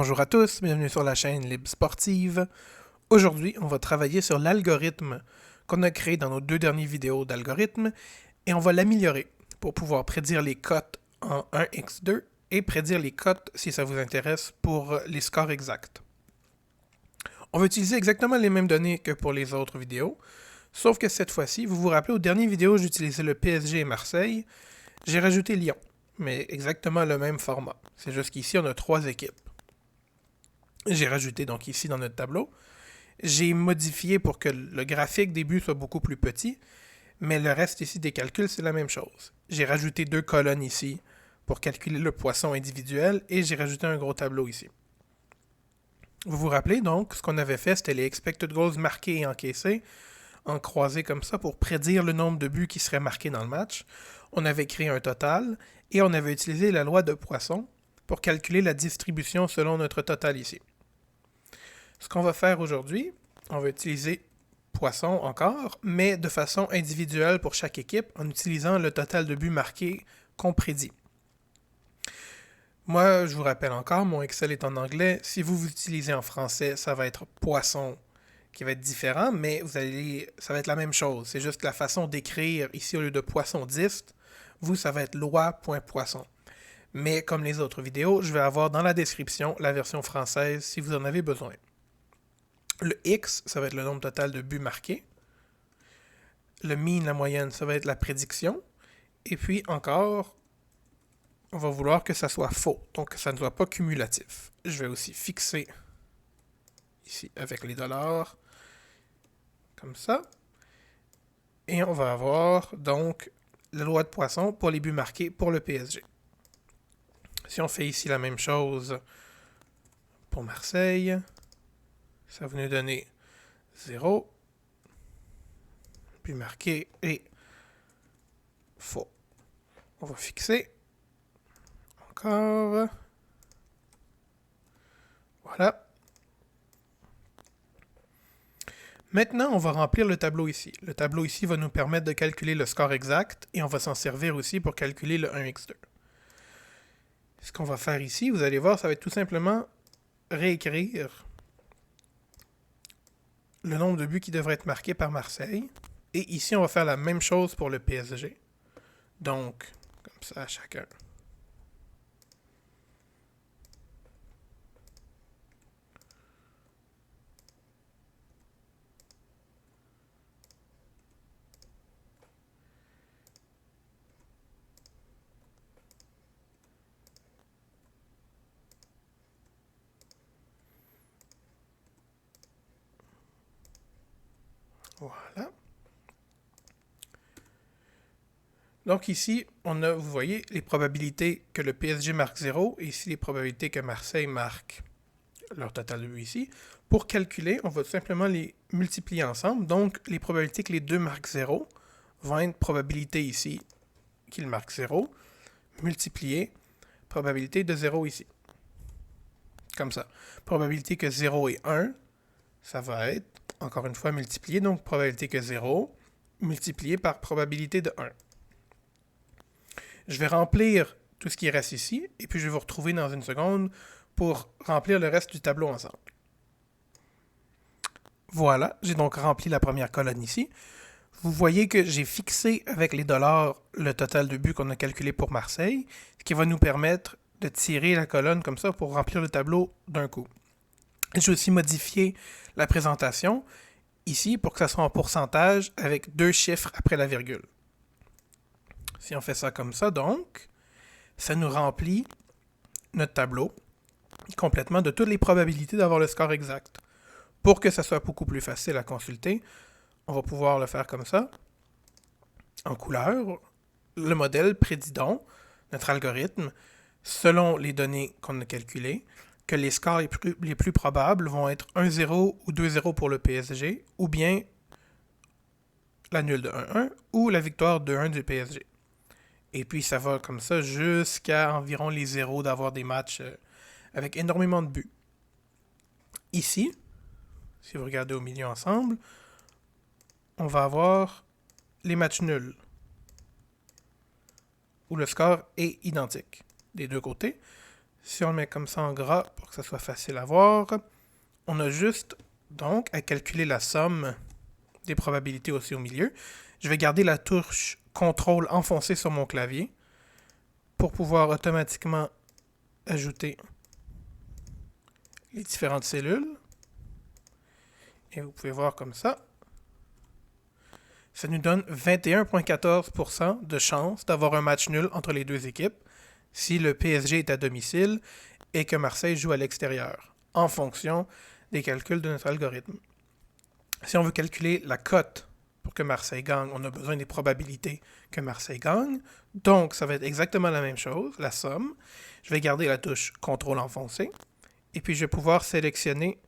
Bonjour à tous, bienvenue sur la chaîne Libre Sportive. Aujourd'hui, on va travailler sur l'algorithme qu'on a créé dans nos deux dernières vidéos d'algorithme et on va l'améliorer pour pouvoir prédire les cotes en 1x2 et prédire les cotes, si ça vous intéresse, pour les scores exacts. On va utiliser exactement les mêmes données que pour les autres vidéos, sauf que cette fois-ci, vous vous rappelez, aux dernières vidéos, j'utilisais le PSG et Marseille, j'ai rajouté Lyon, mais exactement le même format. C'est juste qu'ici, on a 3 équipes. J'ai rajouté donc ici dans notre tableau. J'ai modifié pour que le graphique début soit beaucoup plus petit, mais le reste ici des calculs, c'est la même chose. J'ai rajouté 2 colonnes ici pour calculer le poisson individuel et j'ai rajouté un gros tableau ici. Vous vous rappelez donc, ce qu'on avait fait, c'était les expected goals marqués et encaissés, en croisé comme ça pour prédire le nombre de buts qui seraient marqués dans le match. On avait créé un total et on avait utilisé la loi de Poisson pour calculer la distribution selon notre total ici. Ce qu'on va faire aujourd'hui, on va utiliser Poisson encore, mais de façon individuelle pour chaque équipe en utilisant le total de buts marqués qu'on prédit. Moi, je vous rappelle encore, mon Excel est en anglais. Si vous utilisez en français, ça va être Poisson qui va être différent, mais ça va être la même chose. C'est juste la façon d'écrire ici au lieu de Poisson 10, ça va être loi.poisson. Mais comme les autres vidéos, je vais avoir dans la description la version française si vous en avez besoin. Le X, ça va être le nombre total de buts marqués. Le mean, la moyenne, ça va être la prédiction. Et puis encore, on va vouloir que ça soit faux, donc que ça ne soit pas cumulatif. Je vais aussi fixer ici avec les dollars, comme ça. Et on va avoir donc la loi de Poisson pour les buts marqués pour le PSG. Si on fait ici la même chose pour Marseille, ça va nous donner 0, but marqué et faux. On va fixer. Encore. Voilà. Maintenant, on va remplir le tableau ici. Le tableau ici va nous permettre de calculer le score exact et on va s'en servir aussi pour calculer le 1x2. Ce qu'on va faire ici, vous allez voir, ça va être tout simplement réécrire le nombre de buts qui devraient être marqués par Marseille. Et ici, on va faire la même chose pour le PSG. Donc, comme ça à chacun. Voilà. Donc ici, on a, vous voyez, les probabilités que le PSG marque 0 et ici les probabilités que Marseille marque leur total de buts ici. Pour calculer, on va tout simplement les multiplier ensemble. Donc les probabilités que les deux marquent 0 vont être probabilité ici qu'ils marquent 0, multiplié probabilité de 0 ici. Comme ça. Probabilité que 0 et 1, ça va être, encore une fois, multiplié. Donc probabilité que 0, multiplié par probabilité de 1. Je vais remplir tout ce qui reste ici, et puis je vais vous retrouver dans une seconde pour remplir le reste du tableau ensemble. Voilà, j'ai donc rempli la première colonne ici. Vous voyez que j'ai fixé avec les dollars le total de buts qu'on a calculé pour Marseille, ce qui va nous permettre de tirer la colonne comme ça pour remplir le tableau d'un coup. J'ai aussi modifié la présentation ici pour que ça soit en pourcentage avec 2 chiffres après la virgule. Si on fait ça comme ça, donc, ça nous remplit notre tableau complètement de toutes les probabilités d'avoir le score exact. Pour que ça soit beaucoup plus facile à consulter, on va pouvoir le faire comme ça, en couleur. Le modèle prédit donc, notre algorithme, selon les données qu'on a calculées, que les scores les plus probables vont être 1-0 ou 2-0 pour le PSG, ou bien la nulle de 1-1 ou la victoire 2-1 du PSG. Et puis ça va comme ça jusqu'à environ les 0 d'avoir des matchs avec énormément de buts. Ici, si vous regardez au milieu ensemble, on va avoir les matchs nuls, où le score est identique des deux côtés. Si on le met comme ça en gras pour que ça soit facile à voir, on a juste donc à calculer la somme des probabilités aussi au milieu. Je vais garder la touche CTRL enfoncée sur mon clavier pour pouvoir automatiquement ajouter les différentes cellules. Et vous pouvez voir comme ça. Ça nous donne 21,14% de chance d'avoir un match nul entre les deux équipes si le PSG est à domicile et que Marseille joue à l'extérieur, en fonction des calculs de notre algorithme. Si on veut calculer la cote pour que Marseille gagne, on a besoin des probabilités que Marseille gagne. Donc, ça va être exactement la même chose, la somme. Je vais garder la touche CTRL enfoncée. Et puis, je vais pouvoir sélectionner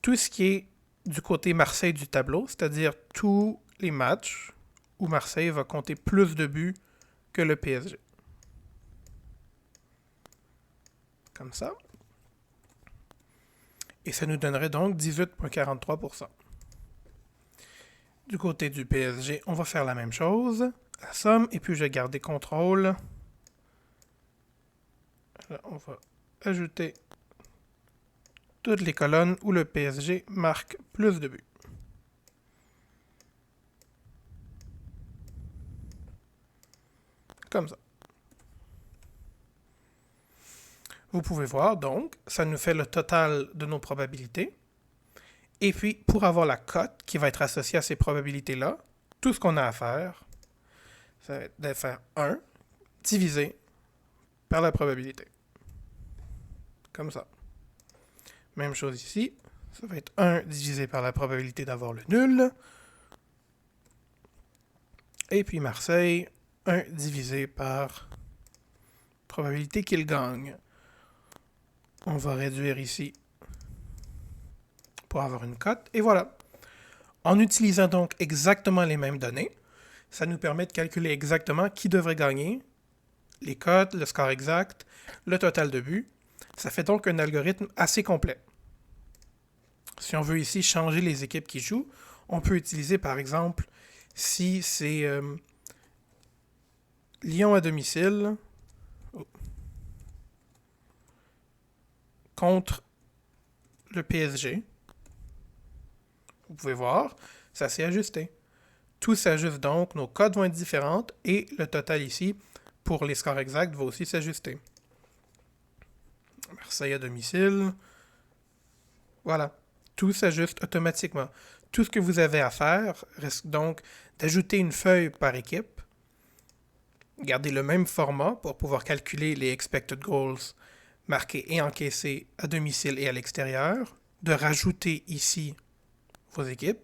tout ce qui est du côté Marseille du tableau, c'est-à-dire tous les matchs où Marseille va compter plus de buts que le PSG. Comme ça. Et ça nous donnerait donc 18,43%. Du côté du PSG, on va faire la même chose, la somme, et puis je vais garder CTRL. Là, on va ajouter toutes les colonnes où le PSG marque plus de buts. Comme ça. Vous pouvez voir, donc, ça nous fait le total de nos probabilités. Et puis, pour avoir la cote qui va être associée à ces probabilités-là, tout ce qu'on a à faire, ça va être de faire 1 divisé par la probabilité. Comme ça. Même chose ici. Ça va être 1 divisé par la probabilité d'avoir le nul. Et puis Marseille, 1 divisé par probabilité qu'il gagne. On va réduire ici pour avoir une cote. Et voilà. En utilisant donc exactement les mêmes données, ça nous permet de calculer exactement qui devrait gagner, les cotes, le score exact, le total de buts. Ça fait donc un algorithme assez complet. Si on veut ici changer les équipes qui jouent, on peut utiliser par exemple, si c'est Lyon à domicile contre le PSG. Vous pouvez voir, ça s'est ajusté. Tout s'ajuste donc, nos codes vont être différentes et le total ici, pour les scores exacts, va aussi s'ajuster. Marseille à domicile. Voilà. Tout s'ajuste automatiquement. Tout ce que vous avez à faire reste donc d'ajouter une feuille par équipe, garder le même format pour pouvoir calculer les expected goals marqués et encaissés à domicile et à l'extérieur, de rajouter ici vos équipes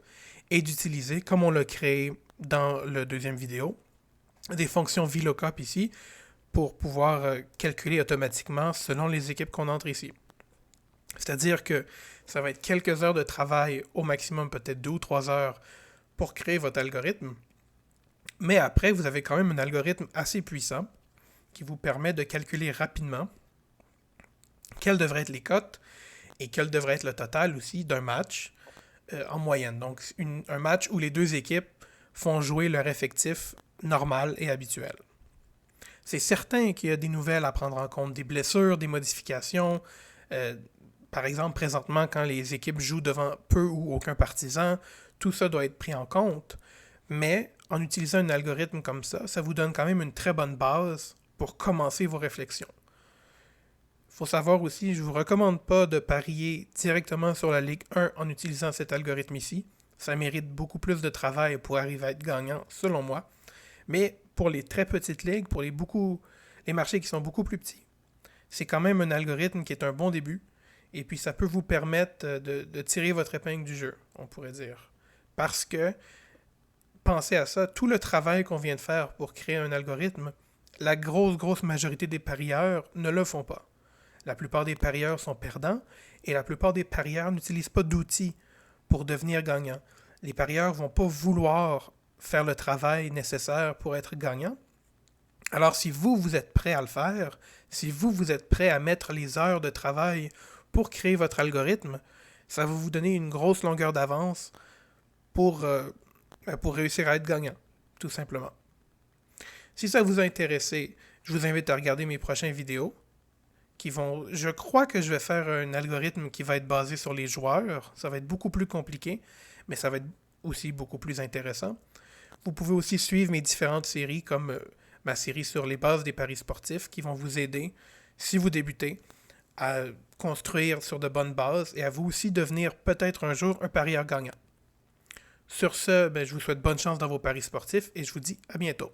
et d'utiliser, comme on l'a créé dans la deuxième vidéo, des fonctions VLOOKUP ici pour pouvoir calculer automatiquement selon les équipes qu'on entre ici. C'est-à-dire que ça va être quelques heures de travail, au maximum peut-être 2 ou 3 heures pour créer votre algorithme. Mais après, vous avez quand même un algorithme assez puissant qui vous permet de calculer rapidement quelles devraient être les cotes et quel devrait être le total aussi d'un match en moyenne. Donc, un match où les deux équipes font jouer leur effectif normal et habituel. C'est certain qu'il y a des nouvelles à prendre en compte, des blessures, des modifications. Par exemple, présentement, quand les équipes jouent devant peu ou aucun partisan, tout ça doit être pris en compte. Mais en utilisant un algorithme comme ça vous donne quand même une très bonne base pour commencer vos réflexions. Il faut savoir aussi, je ne vous recommande pas de parier directement sur la Ligue 1 en utilisant cet algorithme ici. Ça mérite beaucoup plus de travail pour arriver à être gagnant, selon moi. Mais pour les très petites ligues, pour les marchés qui sont beaucoup plus petits, c'est quand même un algorithme qui est un bon début. Et puis ça peut vous permettre de tirer votre épingle du jeu, on pourrait dire. Parce que, pensez à ça, tout le travail qu'on vient de faire pour créer un algorithme, la grosse majorité des parieurs ne le font pas. La plupart des parieurs sont perdants et la plupart des parieurs n'utilisent pas d'outils pour devenir gagnants. Les parieurs ne vont pas vouloir faire le travail nécessaire pour être gagnants. Alors si vous êtes prêt à le faire, si vous êtes prêt à mettre les heures de travail pour créer votre algorithme, ça va vous donner une grosse longueur d'avance pour réussir à être gagnant, tout simplement. Si ça vous a intéressé, je vous invite à regarder mes prochaines vidéos. Je crois que je vais faire un algorithme qui va être basé sur les joueurs. Ça va être beaucoup plus compliqué, mais ça va être aussi beaucoup plus intéressant. Vous pouvez aussi suivre mes différentes séries, comme ma série sur les bases des paris sportifs, qui vont vous aider, si vous débutez, à construire sur de bonnes bases et à vous aussi devenir peut-être un jour un parieur gagnant. Sur ce, je vous souhaite bonne chance dans vos paris sportifs et je vous dis à bientôt.